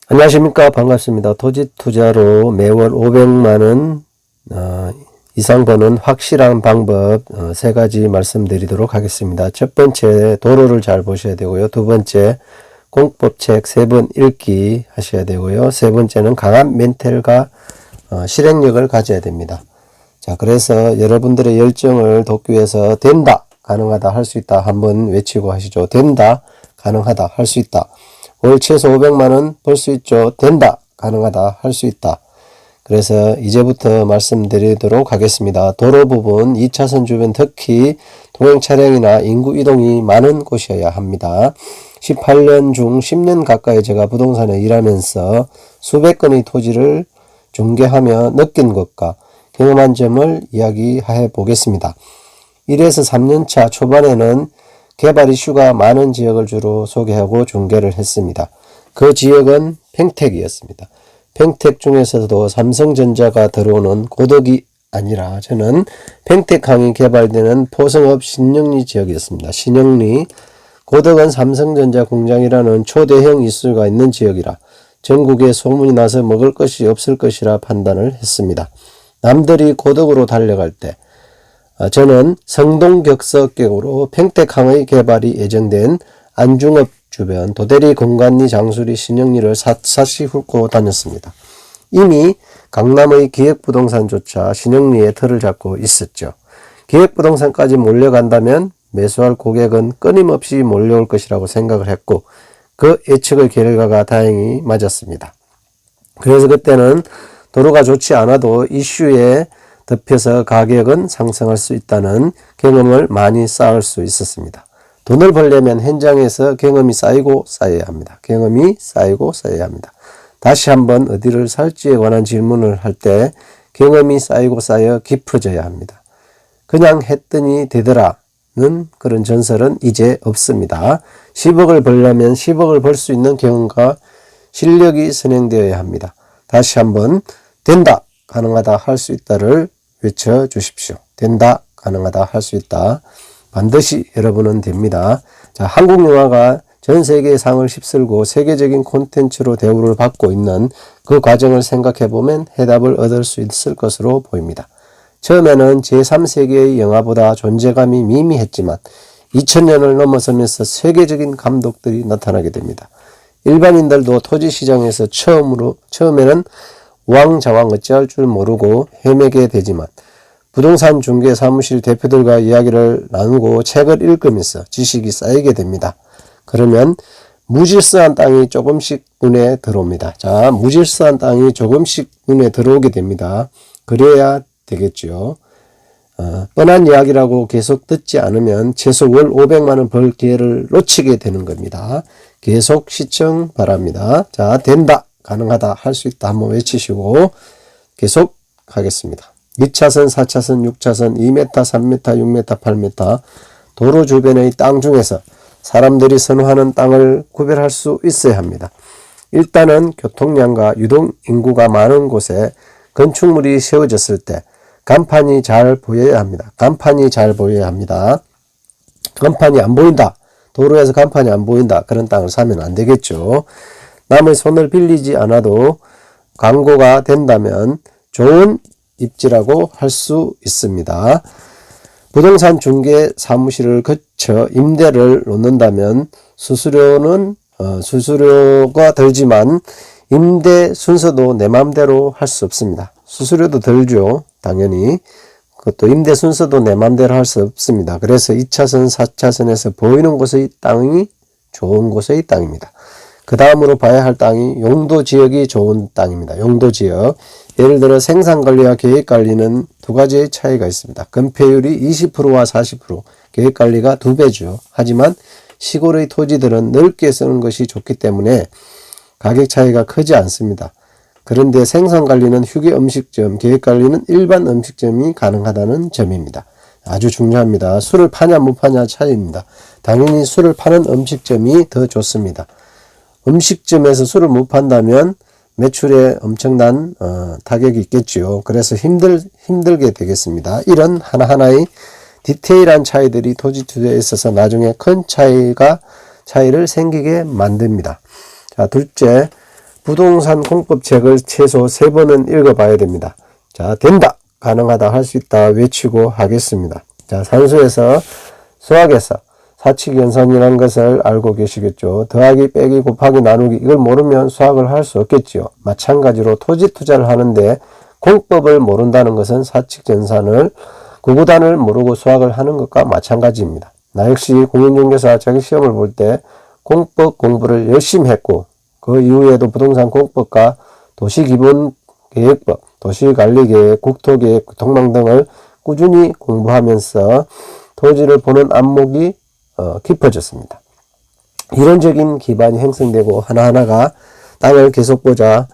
안녕하십니까. 반갑습니다. 토지 투자로 매월 500만원 이상 버는 확실한 방법 세 가지 말씀드리도록 하겠습니다. 첫 번째, 도로를 잘 보셔야 되고요. 두 번째, 공법책 3번 읽기 하셔야 되고요. 세 번째는 강한 멘탈과 실행력을 가져야 됩니다. 자, 그래서 여러분들의 열정을 돋기 위해서 된다, 가능하다, 할 수 있다 한번 외치고 하시죠. 된다, 가능하다, 할 수 있다. 월 최소 500만원 벌 수 있죠. 된다, 가능하다, 할 수 있다. 그래서 이제부터 말씀드리도록 하겠습니다. 도로 부분 2차선 주변 특히 통행 차량이나 인구 이동이 많은 곳이어야 합니다. 18년 중 10년 가까이 제가 부동산에 일하면서 수백 건의 토지를 중개하며 느낀 것과 경험한 점을 이야기해 보겠습니다. 1에서 3년차 초반에는 개발 이슈가 많은 지역을 주로 소개하고 중개를 했습니다. 그 지역은 평택이었습니다. 평택 중에서도 삼성전자가 들어오는 고덕이 아니라 저는 평택항이 개발되는 포성읍 신영리 지역이었습니다. 신영리, 고덕은 삼성전자 공장이라는 초대형 이슈가 있는 지역이라 전국에 소문이 나서 먹을 것이 없을 것이라 판단을 했습니다. 남들이 고덕으로 달려갈 때 저는 성동격서격으로 평택항의 개발이 예정된 안중읍 주변 도대리 공간리 장수리 신영리를 샅샅이 훑고 다녔습니다. 이미 강남의 기획부동산조차 신영리에 틀을 잡고 있었죠. 기획부동산까지 몰려간다면 매수할 고객은 끊임없이 몰려올 것이라고 생각을 했고 그 예측의 결과가 다행히 맞았습니다. 그래서 그때는 도로가 좋지 않아도 이슈에 덮여서 가격은 상승할 수 있다는 경험을 많이 쌓을 수 있었습니다. 돈을 벌려면 현장에서 경험이 쌓이고 쌓여야 합니다. 경험이 쌓이고 쌓여야 합니다. 다시 한번 어디를 살지에 관한 질문을 할 때 경험이 쌓이고 쌓여 깊어져야 합니다. 그냥 했더니 되더라는 그런 전설은 이제 없습니다. 10억을 벌려면 10억을 벌 수 있는 경험과 실력이 선행되어야 합니다. 다시 한번 된다, 가능하다, 할 수 있다를 외쳐주십시오. 된다, 가능하다, 할 수 있다. 반드시 여러분은 됩니다. 자, 한국 영화가 전 세계의 상을 휩쓸고 세계적인 콘텐츠로 대우를 받고 있는 그 과정을 생각해 보면 해답을 얻을 수 있을 것으로 보입니다. 처음에는 제3세계의 영화보다 존재감이 미미했지만 2000년을 넘어서면서 세계적인 감독들이 나타나게 됩니다. 일반인들도 토지시장에서 처음에는 우왕좌왕 어찌할 줄 모르고 헤매게 되지만 부동산 중개 사무실 대표들과 이야기를 나누고 책을 읽으면서 지식이 쌓이게 됩니다. 그러면 무질서한 땅이 조금씩 눈에 들어옵니다. 자, 무질서한 땅이 조금씩 눈에 들어오게 됩니다. 그래야 되겠죠. 뻔한 이야기라고 계속 듣지 않으면 최소 월 500만원 벌 기회를 놓치게 되는 겁니다. 계속 시청 바랍니다. 자, 된다, 가능하다, 할 수 있다 한번 외치시고 계속 하겠습니다. 2차선, 4차선, 6차선, 2m, 3m, 6m, 8m 도로 주변의 땅 중에서 사람들이 선호하는 땅을 구별할 수 있어야 합니다. 일단은 교통량과 유동 인구가 많은 곳에 건축물이 세워졌을 때 간판이 잘 보여야 합니다. 간판이 잘 보여야 합니다. 간판이 안 보인다, 도로에서 간판이 안 보인다, 그런 땅을 사면 안 되겠죠. 남의 손을 빌리지 않아도 광고가 된다면 좋은 입지라고 할 수 있습니다. 부동산 중개 사무실을 거쳐 임대를 놓는다면 수수료가 들지만 임대 순서도 내 마음대로 할 수 없습니다. 수수료도 들죠. 당연히. 그것도 임대 순서도 내 마음대로 할 수 없습니다. 그래서 2차선, 4차선에서 보이는 곳의 땅이 좋은 곳의 땅입니다. 그 다음으로 봐야 할 땅이 용도지역이 좋은 땅입니다. 용도지역. 예를 들어 생산관리와 계획관리는 두 가지의 차이가 있습니다. 건폐율이 20%와 40%, 계획관리가 2배죠. 하지만 시골의 토지들은 넓게 쓰는 것이 좋기 때문에 가격 차이가 크지 않습니다. 그런데 생산관리는 휴게 음식점, 계획관리는 일반 음식점이 가능하다는 점입니다. 아주 중요합니다. 술을 파냐 못 파냐 차이입니다. 당연히 술을 파는 음식점이 더 좋습니다. 음식점에서 술을 못 판다면 매출에 엄청난 타격이 있겠죠. 그래서 힘들게 되겠습니다. 이런 하나하나의 디테일한 차이들이 토지 투자에 있어서 나중에 큰 차이를 생기게 만듭니다. 자, 둘째, 부동산 공법책을 최소 3번은 읽어봐야 됩니다. 자, 된다, 가능하다, 할 수 있다 외치고 하겠습니다. 자, 산수에서 수학에서 사칙연산이라는 것을 알고 계시겠죠. 더하기, 빼기, 곱하기, 나누기, 이걸 모르면 수학을 할 수 없겠죠. 마찬가지로 토지 투자를 하는데 공법을 모른다는 것은 사칙연산을 구구단을 모르고 수학을 하는 것과 마찬가지입니다. 나 역시 공인중개사 자격시험을 볼 때 공법 공부를 열심히 했고, 그 이후에도 부동산 공법과 도시기본계획법, 도시관리계획, 국토계획, 교통망 등을 꾸준히 공부하면서 토지를 보는 안목이 깊어졌습니다. 이론적인 기반이 형성되고 하나하나가 땅을 계속 보자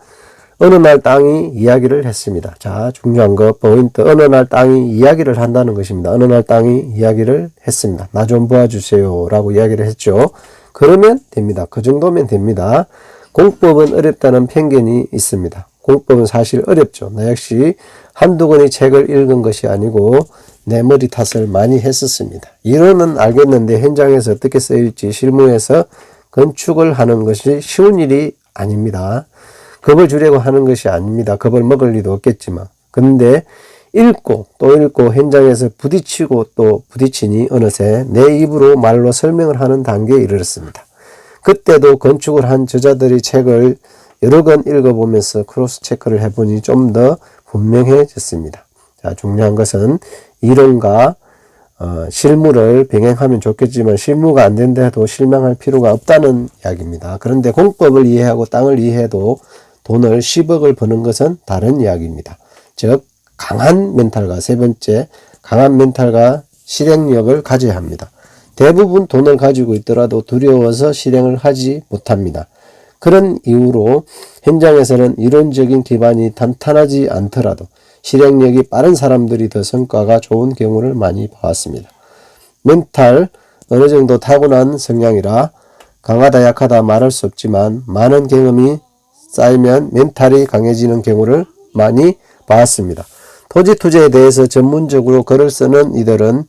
어느 날 땅이 이야기를 했습니다. 자, 중요한 거 포인트, 어느 날 땅이 이야기를 한다는 것입니다. 어느 날 땅이 이야기를 했습니다. 나 좀 도와주세요 라고 이야기를 했죠. 그러면 됩니다. 그 정도면 됩니다. 공법은 어렵다는 편견이 있습니다. 공법은 사실 어렵죠. 나 역시 한두 권의 책을 읽은 것이 아니고 내 머리 탓을 많이 했었습니다. 이론은 알겠는데 현장에서 어떻게 쓰일지, 실무에서 건축을 하는 것이 쉬운 일이 아닙니다. 겁을 주려고 하는 것이 아닙니다. 겁을 먹을 리도 없겠지만. 근데 읽고 또 읽고 현장에서 부딪히고 또 부딪히니 어느새 내 입으로 말로 설명을 하는 단계에 이르렀습니다. 그때도 건축을 한 저자들의 책을 여러 권 읽어보면서 크로스 체크를 해보니 좀 더 분명해졌습니다. 자, 중요한 것은 이론과 실무를 병행하면 좋겠지만 실무가 안 된다 해도 실망할 필요가 없다는 이야기입니다. 그런데 공법을 이해하고 땅을 이해해도 돈을 10억을 버는 것은 다른 이야기입니다. 즉 강한 멘탈과, 세 번째, 강한 멘탈과 실행력을 가져야 합니다. 대부분 돈을 가지고 있더라도 두려워서 실행을 하지 못합니다. 그런 이유로 현장에서는 이론적인 기반이 탄탄하지 않더라도 실행력이 빠른 사람들이 더 성과가 좋은 경우를 많이 봐왔습니다. 멘탈, 어느 정도 타고난 성향이라 강하다 약하다 말할 수 없지만 많은 경험이 쌓이면 멘탈이 강해지는 경우를 많이 봐왔습니다. 토지 투자에 대해서 전문적으로 글을 쓰는 이들은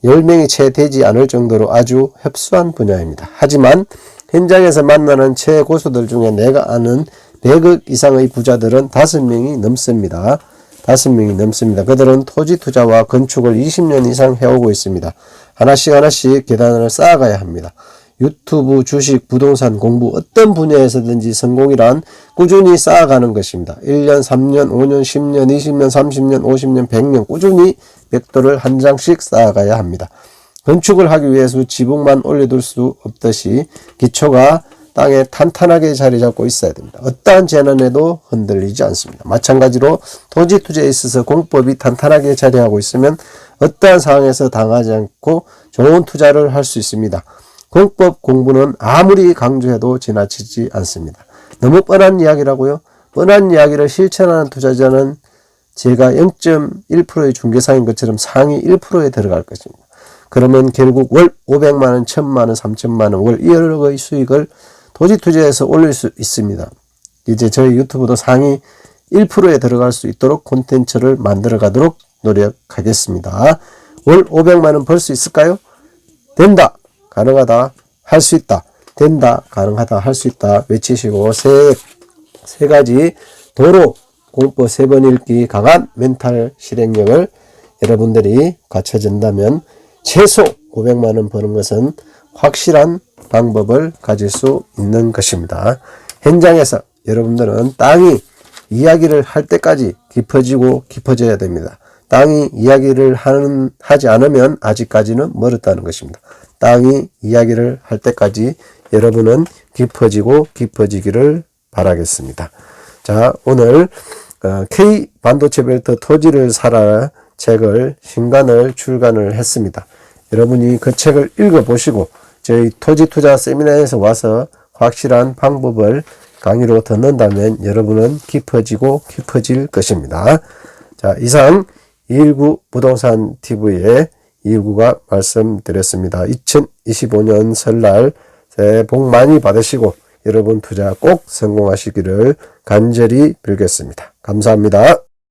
10명이 채 되지 않을 정도로 아주 협소한 분야입니다. 하지만 현장에서 만나는 최고수들 중에 내가 아는 100억 이상의 부자들은 5명이 넘습니다. 5명이 넘습니다. 그들은 토지 투자와 건축을 20년 이상 해오고 있습니다. 하나씩 계단을 쌓아가야 합니다. 유튜브, 주식, 부동산, 공부, 어떤 분야에서든지 성공이란 꾸준히 쌓아가는 것입니다. 1년, 3년, 5년, 10년, 20년, 30년, 50년, 100년 꾸준히 벽돌을 한 장씩 쌓아가야 합니다. 건축을 하기 위해서 지붕만 올려둘 수 없듯이 기초가 땅에 탄탄하게 자리 잡고 있어야 됩니다. 어떠한 재난에도 흔들리지 않습니다. 마찬가지로 토지 투자에 있어서 공법이 탄탄하게 자리하고 있으면 어떠한 상황에서 당하지 않고 좋은 투자를 할 수 있습니다. 공법 공부는 아무리 강조해도 지나치지 않습니다. 너무 뻔한 이야기라고요? 뻔한 이야기를 실천하는 투자자는 제가 0.1%의 중개사인 것처럼 상위 1%에 들어갈 것입니다. 그러면 결국 월 500만 원, 1000만 원, 3000만 원, 월 1억의 수익을 토지 투자에서 올릴 수 있습니다. 이제 저희 유튜브도 상위 1%에 들어갈 수 있도록 콘텐츠를 만들어 가도록 노력하겠습니다. 월 500만 원 벌 수 있을까요? 된다, 가능하다, 할 수 있다. 된다, 가능하다, 할 수 있다 외치시고 세 가지 도로 공법 3번 읽기, 강한 멘탈 실행력을 여러분들이 갖춰진다면 최소 500만 원 버는 것은 확실한 방법을 가질 수 있는 것입니다. 현장에서 여러분들은 땅이 이야기를 할 때까지 깊어지고 깊어져야 됩니다. 땅이 이야기를 하지 않으면 아직까지는 멀었다는 것입니다. 땅이 이야기를 할 때까지 여러분은 깊어지고 깊어지기를 바라겠습니다. 자, 오늘 K 반도체 벨트 토지를 사라 책을 신간을 출간을 했습니다. 여러분이 그 책을 읽어보시고 저희 토지 투자 세미나에서 와서 확실한 방법을 강의로 듣는다면 여러분은 깊어지고 깊어질 것입니다. 자, 이상 219 부동산 TV의 219가 말씀드렸습니다. 2025년 설날 새해 복 많이 받으시고 여러분 투자 꼭 성공하시기를 간절히 빌겠습니다. 감사합니다.